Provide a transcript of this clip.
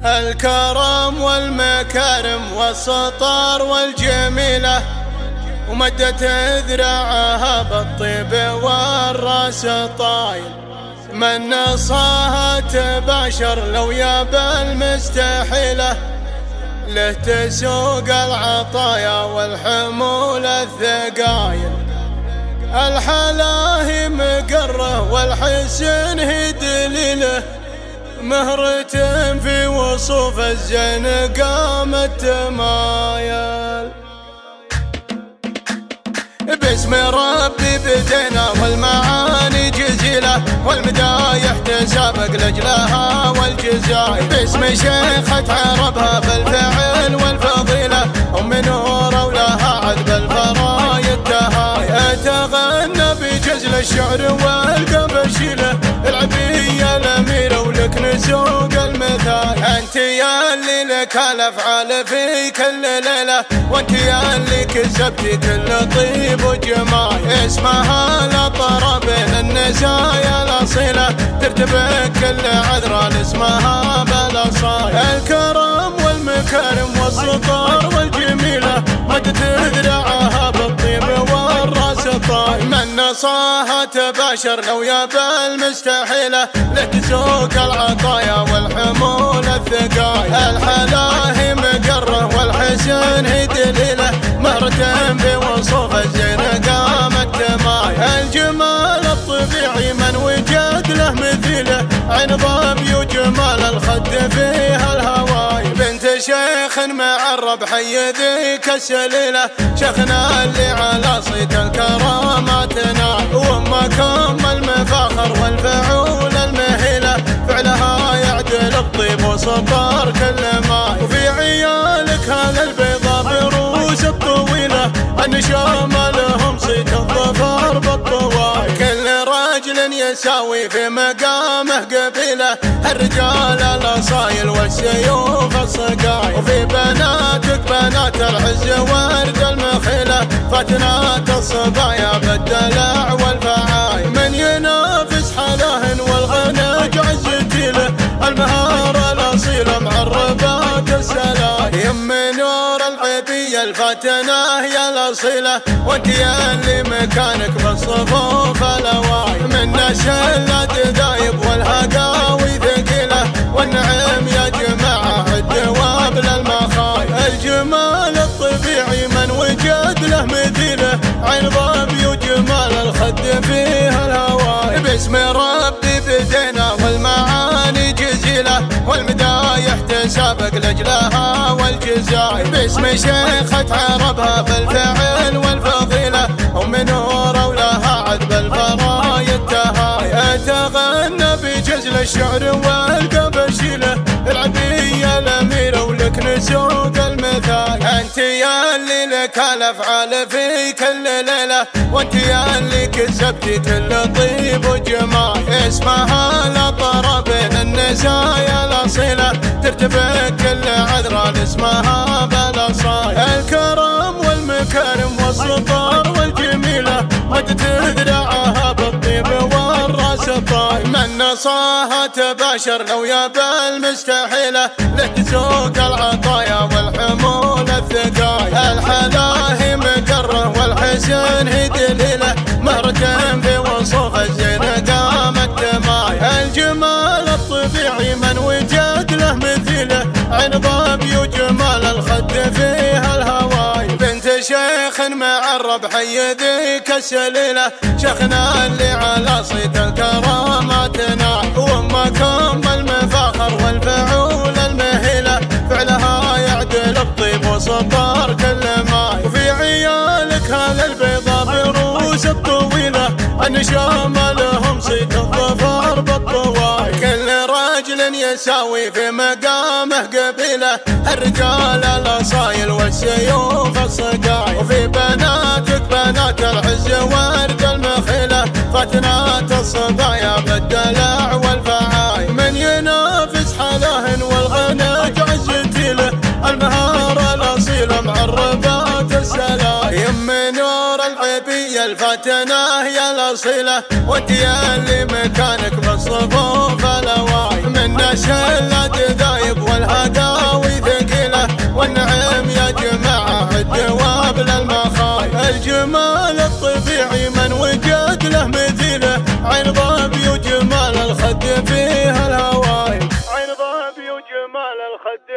الكرم والمكارم والسطر والجميلة، ومدت ذراعها بالطيب والراس طايل. من نصاها تباشر لو يابا المستحيلة، له تسوق العطايا والحمول الثقايل. الحلا هي مقره والحسن هي دليله، مهرة في وصوف الزين قامت تمايل. باسم ربي بدينا والمعاني جزيلة، والمدايح تسابق لجلها والجزايل. باسم شيخة عربها بالفعل والفضيلة، أم نور ولها عذب الفرايد تهايل. تغنى بجزل الشعر والقبشيلة، العبية الأميرة ولك نسوق المثال. أنت يا اللي لك الأفعال في كل ليلة، وأنت يا اللي كسبتي كل طيب وجمال. اسمها الأطر بين النسايا الأصيلة، ترتبك كل عذرا اسمها بالأصايل. الكرم والمكارم والسطر والجميلة، مدت ذراعها بالطيب والراس طايل. من نصاها تباشر لو يابا المستحيلة، له تسوق العطايا والحمول الثقايل. الحلا هي مقره والحسن هي دليله، مهرة بوصوف الزين قامت تمايل. الجمال الطبيعي من وجد له مثيله، عين ظبي وجمال الخد فيها الهواي. بنت شيخ معرب حي ذيك السليلة، شيخنا اللي على صيت الكرامات نال. وامكم المفاخر والفعول المهيلة، فعلها يعدل الطيب وسطر كل ماي. وفي عيالك هذا البيضاء بروس الطويلة، النشام لهم صيت الظفر بالطواي. كل راجل يساوي في مقامه قبيلة، الرجال الاصايل والسيوف الصقايل. وفي بناتك بنات العز ورد المخيلة، فاتنات الصبايا بالدلع والفعايل. من ينافس حلاهن والغنج عزتي له، المهارة الأصيلة معربات السلايل. يم نور العبية الفاتنة يا الأصيلة، وانت يا اللي مكانك بالصفوف الأواي. من نشل الدايب والهقاوي ثقيلة، والنعم يا جماعة الدواب للمخاي. الجمال الطبيعي من وجد له مثيله، عين ظبي وجمال الخد فيها الهواي. باسم ربي بدينا والمعاني جزيلة، والمدايح تسابق لجلها والجزايل. باسم شيخة عربها بالفعل والفضيلة، أم نور ولها عذب الفرايد تهايل. تغنى بجزل الشعر والقبشيلة، العبية الأميرة ولك نسوق المثال. أنت يا اللي لك الأفعال في كل ليلة، وأنت يا اللي كسبتي كل طيب وجمال. اسمها الأطر بين النسايا الأصيلة، ترتبك كل عذرا اسمها بالأصايل. الكرم والمكارم والسطر والجميلة، مدت ذراعها بالطيب والراس طايل. من نصاها تباشر لو يابا المستحيلة، له تسوق العطايا والحمول الثقايل. الحلا هي مقره والحسن هي دليله، مهرة في وصوف الزين قامت تمايل. الجمال الطبيعي من وجد له مثيله، عين ظبي وجمال الخد فيها الهواي. بنت شيخ معرب حي ذيك السليلة، شيخنا اللي على صيت الكرامات نال. وامكم المفاخر والفعول المهيلة، فعلها يعدل الطيب وسطر كل ماي. وفي عيالك هذا البيضاء بروس الطويلة، النشام لهم صيت الظفر بالطواي. كل راجل يساوي في مقامه قبيلة، الرجال الاصايل والسيوف الصقايل. وفي بناتك بنات العز ورد المخيلة، فاتنات الصبايا بالدلع والفعايل. من ينافس حلاهن والغنج عزتي له، المهارة الأصيلة معربات السلايل. يم نور العبية الفاتنة يا الأصيلة، وانت يا اللي مكانك بالصفوف الأواي. من نشل الدايب والهواي الجمال الطبيعي من وجد له مثيله، عين ظبي وجمال الخد فيها الهواي، عين ظبي وجمال الخد